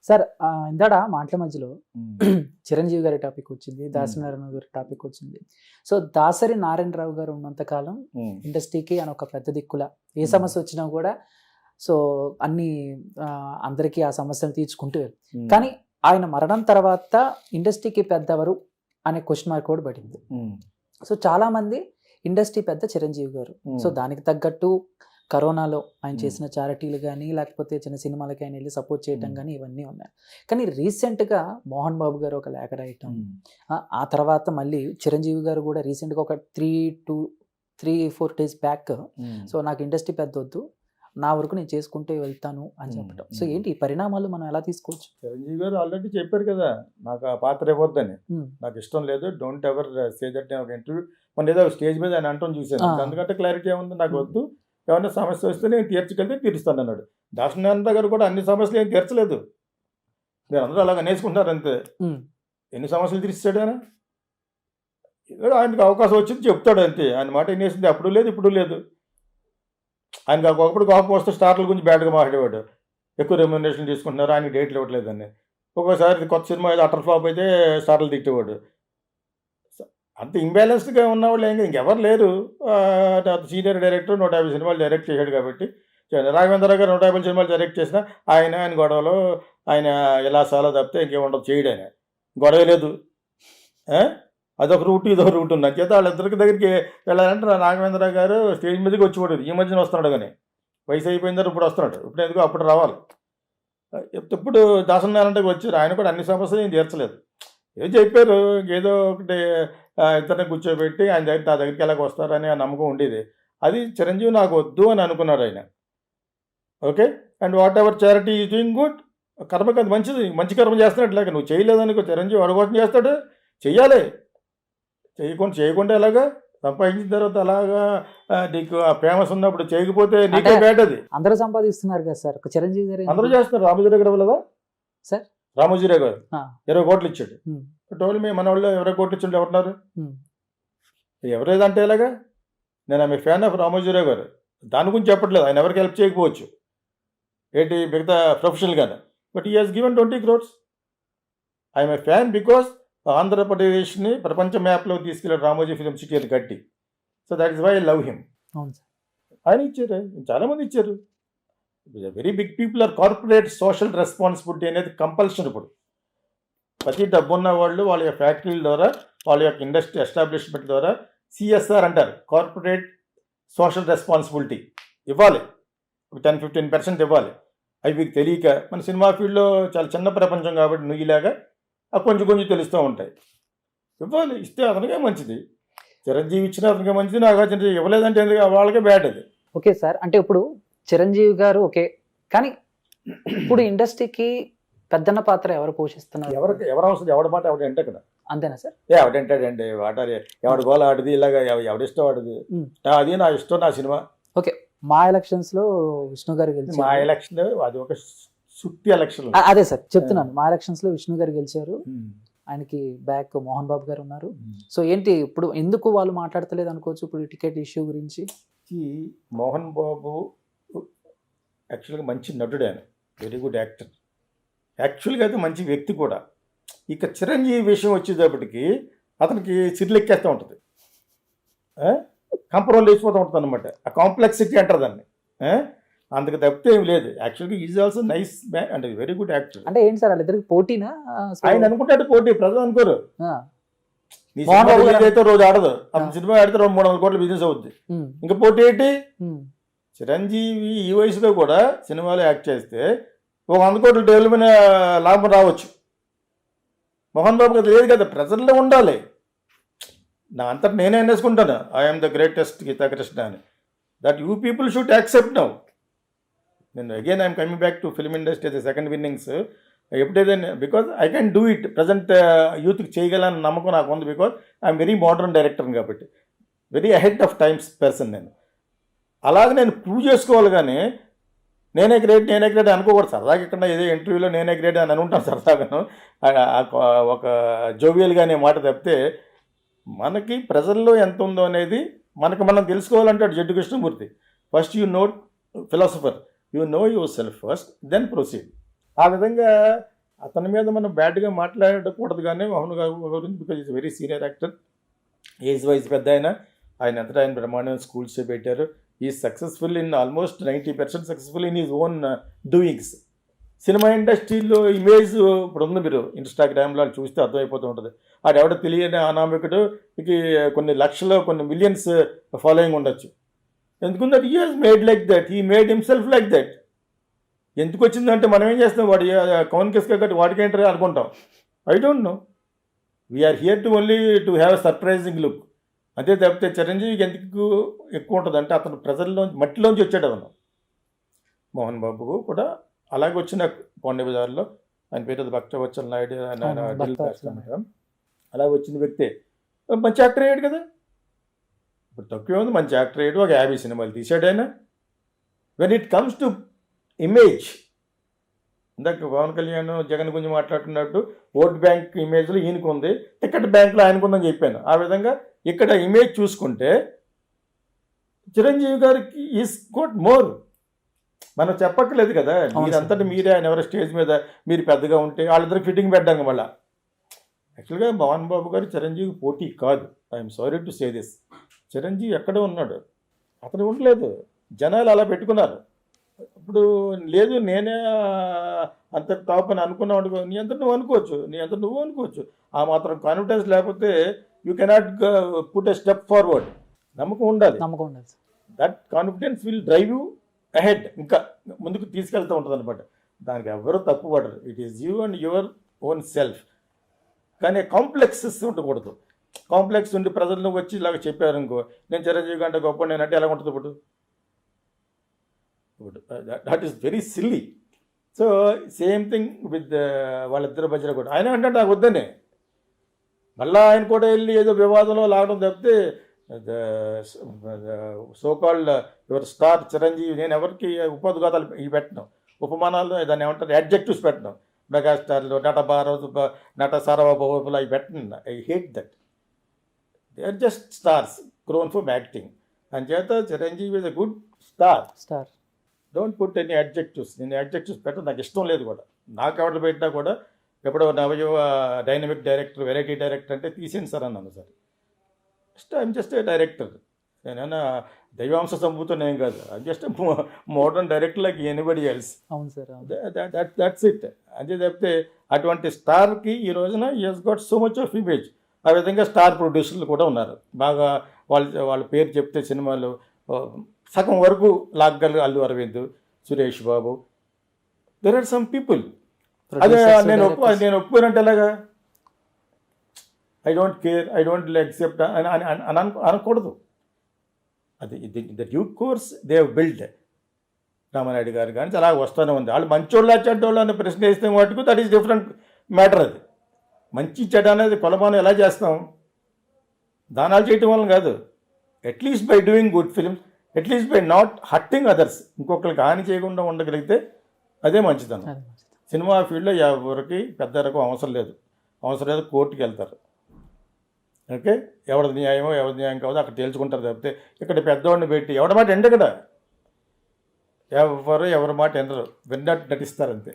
Sir ఇందాడ మాటల మధ్యలో ఉమ్, చిరంజీవి గారి టాపిక్ వచ్చింది, దాసరి నారాయణ గారి టాపిక్ వచ్చింది. సో దాసరి నారాయణరావు గారు ఉన్నంతకాలం ఉమ్, ఇండస్ట్రీకి ఆయన ఒక పెద్ద దిక్కుల ఏ ఉమ్, సమస్య వచ్చినా కూడా సో అన్ని అందరికీ ఆ సమస్యను తీర్చుకుంటూ వెళ్ళారు. ఉమ్, కానీ ఆయన మరణం తర్వాత ఇండస్ట్రీకి పెద్దవరు అనే క్వశ్చన్ మార్క్ కూడా పడింది. ఉమ్, సో చాలా మంది ఇండస్ట్రీ పెద్ద చిరంజీవి గారు. ఉమ్, సో దానికి తగ్గట్టు కరోనాలో ఆయన ఉమ్, చేసిన చారిటీలు కానీ లేకపోతే చిన్న సినిమాలకి ఆయన వెళ్ళి సపోర్ట్ చేయటం ఉమ్, కానీ ఇవన్నీ ఉన్నాయి. కానీ రీసెంట్గా మోహన్ బాబు గారు ఒక లేఖ రాయటం, ఉమ్, ఆ తర్వాత మళ్ళీ చిరంజీవి గారు కూడా రీసెంట్గా ఒక 3-4 days బ్యాక్ ఉమ్, సో నాకు ఇండస్ట్రీ పెద్ద వద్దు, నా వరకు నేను చేసుకుంటూ వెళ్తాను అని చెప్పటం. సో ఏంటి ఈ పరిణామాలు మనం ఎలా తీసుకోవచ్చు? చిరంజీవి గారు ఆల్రెడీ చెప్పారు కదా, నాకు ఆ పాత్ర ఇవ్వద్దని, ఉమ్, నాకు ఇష్టం లేదు, డోంట్ ఎవర్ సే దట్. నేను ఒక ఇంటర్వ్యూ మన ఏదో స్టేజ్ మీద ఆయన అంటం చూశాను. ఆ. అందుకంటే క్లారిటీ ఏముంది, నాకు వద్దు, ఏమన్నా సమస్య వస్తే నేను తీర్చగలిగితే తీరుస్తాను అన్నాడు. దాసనారాయణ గారు కూడా అన్ని సమస్యలు ఏం తీర్చలేదు, మీరు అందరూ అలాగ అనేసుకుంటారు అంతే. ఉమ్, ఎన్ని సమస్యలు తీర్చాడు ఆయన? ఏదో ఆయనకు అవకాశం వచ్చింది చెప్తాడు అంతే. ఆయన మాట వినేసింది అప్పుడు లేదు ఇప్పుడు లేదు. ఆయనకు ఒకప్పుడు కోపం వస్తే స్టార్ల గురించి బ్యాడ్గా మాట్లాడేవాడు, ఎక్కువ రెమ్యునరేషన్ తీసుకుంటున్నారు, ఆయనకి డేట్లు ఇవ్వట్లేదని. ఒక్కోసారి కొత్త సినిమా ఏదో అటర్ ఫ్లాప్ అయితే స్టార్లు తిట్టేవాడు. అంత ఇంబ్యాలెన్స్డ్గా ఉన్నవాళ్ళు ఇంకెవరు లేరు. సీనియర్ డైరెక్టర్ 150 సినిమాలు డైరెక్ట్ చేశాడు కాబట్టి. రాఘవేంద్ర గారు 150 సినిమాలు డైరెక్ట్ చేసినా ఆయన గొడవలో ఆయన ఇలా చాలా తప్పితే ఇంకేముండదు, చేయడు ఆయన. గొడవ లేదు, అదొక రూట్ ఇదొక రూట్ ఉంది. అంచేత వాళ్ళిద్దరికి దగ్గరికి వెళ్ళాలంటే రాఘవేంద్ర గారు స్టేజ్ మీదకి వచ్చి పడేది. ఈ మధ్యన వస్తున్నాడు కానీ వయసు అయిపోయిన తర్వాత ఇప్పుడు వస్తున్నాడు. ఇప్పుడు ఎందుకు అప్పుడు రావాలి. ఇప్పుడు దాసనారాయణకి వచ్చారు, ఆయన కూడా అన్ని సమస్యలు ఏం తీర్చలేదు. ఏదో చెప్పారు, ఏదో ఒకటి ఇద్దరిని కూర్చోబెట్టి ఆయన దగ్గర నా దగ్గరికి ఎలాగ వస్తారని ఆ నమ్మకం ఉండేది. అది చిరంజీవి నాకు వద్దు అని అనుకున్నారు ఆయన. Okay, and what ever charity is doing good. కర్మకి అది మంచిది, మంచి కర్మ చేస్తున్నట్లాగా. నువ్వు చేయలేదనుకో చిరంజీవి అడగోసం చేస్తాడు, చెయ్యాలి. చేయకుండా ఎలాగా సంపాదించిన తర్వాత అలాగా నీకు ఆ ఫేమస్ ఉన్నప్పుడు చేయకపోతే నీకే బ్యాడ్. అది అందరూ సంపాదిస్తున్నారు కదా సార్, ఒక చిరంజీవి గారు అందరూ చేస్తున్నారు. రామోజీరావు గారు ఇవ్వలేదా సార్? రామోజీరావు గారు ఆ. 20 కోట్లు ఇచ్చాడు. ఉమ్, టోల్ మీ మన వాళ్ళు 20 కోట్లు ఇచ్చిండు ఎవరున్నారు? ఉమ్, ఎవరేదంటే ఎలాగా? నేను ఆమె ఫ్యాన్ ఆఫ్ రామోజీరావు గారు, దాని గురించి చెప్పట్లేదు. ఆయన ఎవరికి హెల్ప్ చేయకపోవచ్చు ఏంటి మిగతా ప్రొఫెషనల్గానే, but he has given 20 crores. I'm a fan because ఆంధ్రప్రదేశ్ని ప్రపంచ మ్యాప్లో తీసుకెళ్ళాడు రామోజీ ఫిలిం సిటీ అని కట్టి. So that is why I love him. అవును సార్. ఆయన ఇచ్చారు, చాలామంది ఇచ్చారు. Very big people or corporate social responsibility అనేది కంపల్షన్. ఇప్పుడు ప్రతి డబ్బున్న వాళ్ళు వాళ్ళ యొక్క ఫ్యాక్టరీల ద్వారా, వాళ్ళ యొక్క ఇండస్ట్రీ ఎస్టాబ్లిష్మెంట్ ద్వారా సిఎస్ఆర్ అంటారు, కార్పొరేట్ సోషల్ రెస్పాన్సిబిలిటీ ఇవ్వాలి. 10-15% ఇవ్వాలి. అవి మీకు తెలియక మన సినిమా ఫీల్డ్లో చాలా చిన్న ప్రపంచం కాబట్టి నుయ్యిలాగా కొంచెం తెలుస్తూ ఉంటాయి. ఇవ్వాలి, ఇస్తే అతనికే మంచిది. చిరంజీవి ఇచ్చిన అతనికే మంచిది, నాగార్జున ఇవ్వలేదంటే ఎందుకు వాళ్ళకే బ్యాడ్ అది. ఓకే సార్, అంటే ఇప్పుడు చిరంజీవి గారు ఓకే, కానీ ఇప్పుడు ఇండస్ట్రీకి పెద్దన్న పాత్ర ఎవరు పోషిస్తున్నారు? ఎవరు అవసరం, ఎవడి మాట ఎవడు అంటే అక్కడ అంతేనా సార్? ఎవడంటాడండి వాటారి, ఎవడి గోల ఆడిది, ఇలాగా ఎవడిష్టం ఆడిది. అది నా ఇష్టం, నా సినిమా. ఓకే, మా ఎలక్షన్స్ లో విష్ణు గారు గెలిచారు. మా ఎలక్షన్ అది ఒక సుత్తి ఎలక్షన్. అదే సార్ చెప్తున్నాను, మా ఎలక్షన్స్ లో విష్ణు గారు గెలిచారు, ఆయనకి బ్యాక్ మోహన్ బాబు గారు ఉన్నారు. సో ఏంటి ఇప్పుడు ఎందుకు వాళ్ళు మాట్లాడతలేదు అనుకోవచ్చు ఇప్పుడు టికెట్ ఇష్యూ గురించి? మోహన్ బాబు యాక్చువల్గా మంచి నటుడు, ఆయన వెరీ గుడ్ యాక్టర్. యాక్చువల్గా అయితే మంచి వ్యక్తి కూడా. ఇక చిరంజీవి విషయం వచ్చేటప్పటికి అతనికి సిర్లెక్కేస్తూ ఉంటుంది, కంపరం లేచిపోతూ ఉంటుంది అనమాట. ఆ కాంప్లెక్సిటీ అంటారు దాన్ని. అందుకు తప్పితే ఏమి లేదు. యాక్చువల్గా is also nice man and very good actor. అంటే ఏంటి సార్ వాళ్ళిద్దరికి పోటీనా? ఆయన అనుకుంటాడు పోటీ, ప్రజలు అనుకోరు. నీ మోహన్ బాబు సినిమా అయితే రోజు ఆడదు, అతని సినిమా ఆడితే 200-300 కోట్ల బిజినెస్ అవుద్ది. ఇంకా పోటీ ఏంటి? చిరంజీవి ఈ వయసులో కూడా సినిమాలో యాక్ట్ చేస్తే ఒక 100 కోట్ల డెవలప్మెంట్ లాభం రావచ్చు. మోహన్ బాబు కదా లేదు కదా, ప్రజల్లో ఉండాలి. నా అంతటా నేనే అనేసుకుంటాను, ఐఎమ్ ద గ్రేటెస్ట్ గీతాకృష్ణ అని. That you people should accept now. నేను again I'm coming back to film industry the second innings. ఎప్పుడైతే because I can do it, present యూత్కి చేయగలని నమ్మకం నాకు ఉంది. Because I'm very modern director కాబట్టి, very ahead of times person నేను. అలాగే నేను ప్రూవ్ చేసుకోవాలి, కానీ నేనే గ్రేట్ అనుకోకూడదు. సరదాగా ఇక్కడ ఏదో ఇంటర్వ్యూలో నేనే గ్రేట్ అని అనుకుంటాను సరదాగాను, ఒక జోవియల్గా అనే మాట తప్పితే మనకి ప్రజల్లో ఎంత ఉందో అనేది మనం తెలుసుకోవాలంటాడు Jiddu Krishnamurti. First you know philosopher, you know yourself first, then proceed. ఆ విధంగా అతని మీద మనం బ్యాడ్గా మాట్లాడకూడదు కానీ మోహన్ బాబు గురించి, because is very senior actor, age wise పెద్ద ఆయన అంతటా ఆయన బ్రహ్మాండమైన స్కూల్స్ పెట్టారు. ఈ successful in almost 90% successful in is own doings. Cinema ఇండస్ట్రీలో ఇమేజ్ ఇప్పుడు ఉంది, మీరు ఇన్స్టాగ్రామ్లో వాళ్ళు చూస్తే అర్థమైపోతూ ఉంటుంది. ఆడెవడ తెలియని అనామికుడు కొన్ని లక్షలు కొన్ని మిలియన్స్ ఫాలోయింగ్ ఉండొచ్చు. ఎందుకుందంటే he has made like that, he made himself like that. ఎందుకు వచ్చిందంటే మనం ఏం చేస్తాం, వాడు కౌన్ కిస్కా కట్టి వాడికి ఏంటో అనుకుంటాం. I don't know, we are here to only to have a surprising look. అంతే తప్పితే చిరంజీవికి ఎందుకు ఎక్కువ ఉంటుంది అంటే అతను ప్రజల్లోంచి మట్టిలోంచి వచ్చాడు. అతను మోహన్ బాబుకు కూడా అలాగే వచ్చిన పాండే బజార్లో, ఆయన పేరు భక్తవత్సల నాయుడు, అలా వచ్చిన వ్యక్తే మంచి యాక్టర్ అయ్యాడు కదా. ఇప్పుడు తక్కువ ఉంది, మంచి యాక్టర్ అయ్యాడు, ఒక 50 సినిమాలు తీసాడు ఆయన. When it comes to image, ఇందాక పవన్ కళ్యాణ్ జగన్ గురించి మాట్లాడుతున్నట్టు ఓట్ బ్యాంక్ ఇమేజ్లో ఈయనకు ఉంది, టికెట్ బ్యాంక్లో ఆయనకుందని చెప్పాను. ఆ విధంగా ఇక్కడ ఇమేజ్ చూసుకుంటే చిరంజీవి గారికి ఈజ్ గుడ్ మోర్. మనం చెప్పక్కర్లేదు కదా, మీరంతటి మీరే ఆయన ఎవరో స్టేజ్ మీద మీరు పెద్దగా ఉంటే వాళ్ళిద్దరు ఫిట్టింగ్ పెట్టాం మళ్ళా. యాక్చువల్గా మోహన్ బాబు గారు చిరంజీవి పోటీ కాదు. I'm sorry to say this. Chiranjeevi ఎక్కడో ఉన్నాడు, అతను ఉండలేదు, జనాలు అలా పెట్టుకున్నారు. ఇప్పుడు లేదు నేనే అంత టాప్ అని అనుకున్నావు, నీ అంత నువ్వు అనుకోవచ్చు. ఆ మాత్రం కాన్ఫిడెన్స్ లేకపోతే you cannot put a step forward. నమ్మకం ఉండాలి. That confidence will drive you ahead, ఇంకా ముందుకు తీసుకెళ్తూ ఉంటుంది అనమాట. దానికి ఎవరు తప్పు పడరు. It is you and your own self. కానీ కాంప్లెక్సెస్ ఉండకూడదు. కాంప్లెక్స్ ఉండి ప్రజలను వచ్చి ఇలాగ చెప్పారు అనుకో, నేను చిరంజీవి కంటే గొప్ప నేనంటే ఎలా ఉంటుంది ఇప్పుడు? That is very silly. So same thing with వాళ్ళిద్దరు మధ్యలో కూడా. ఆయన అంటే నాకు వద్దనే, మళ్ళీ ఆయన కూడా వెళ్ళి ఏదో వివాదంలో లాగడం తప్పితే సోకాల్డ్ యువర్ స్టార్ చిరంజీవి, నేను ఎవరికి ఉపోద్ఘాతాలు ఇవి పెట్టను, ఉపమానాలు దాన్ని ఏమంటారు అడ్జెక్టివ్స్ పెట్టను. మెగాస్టార్లు, నట సార్వభౌములు అవి పెట్టను. I hate that. They are just stars grown for acting. అంచేత Chiranjeevi is a good star. Don't put any adjectives. నేను అడ్జెక్టివ్స్ పెట్టడం నాకు ఇష్టం లేదు కూడా. నాకు ఎవరు పెట్టినా కూడా ఎప్పుడో నవయువ డైనమిక్ డైరెక్టర్, వెరైటీ డైరెక్టర్ అంటే తీసేయండి సార్ అన్నాను. Sir I'm just a director. నేనైనా దైవాంశ సంభూతం ఏం కాదు. I'm just modern director like anybody else. అవును సార్, దట్స్ ఇట్. అంతే తప్పితే అటువంటి స్టార్కి ఈ రోజున he has got so much of image. ఆ విధంగా స్టార్ ప్రొడ్యూసర్లు కూడా ఉన్నారు. బాగా వాళ్ళ పేరు చెప్తే సినిమాలు సగం వరకు లాగ్గలు. Allu Arvind, Suresh Babu, there are some people. అదే నేను ఒప్పుకోనంటే ఎలాగా? I don't care, I don't accept అని అనకూడదు. అది the due course they have build. Ramanaidu గారు కానీ అలా వస్తూనే ఉంది. వాళ్ళు మంచోళ్ళ చెడ్డోళ్ళు అనే ప్రశ్న వేస్తే మటుకు దట్ ఈస్ డిఫరెంట్ మ్యాటర్. అది మంచి చెడ్డ అనేది కొలమానం ఎలా చేస్తాం? దానాలు చేయటం వల్ల కాదు. At least by doing good films, at least by not hurting others. ఇంకొకరికి హాని చేయకుండా ఉండగలిగితే అదే మంచిదనం. సినిమా ఫీల్డ్లో ఎవరికి పెద్ద రకం అవసరం లేదు కోర్టుకి వెళ్తారు. ఓకే, ఎవరిది న్యాయమో ఎవరిది న్యాయం కావదో అక్కడ తేల్చుకుంటారు తప్పితే ఇక్కడ పెద్దవాడిని పెట్టి ఎవరి మాట ఎండ కదా, ఎవరి మాట ఎండరు, విన్నట్టు నటిస్తారు అంతే.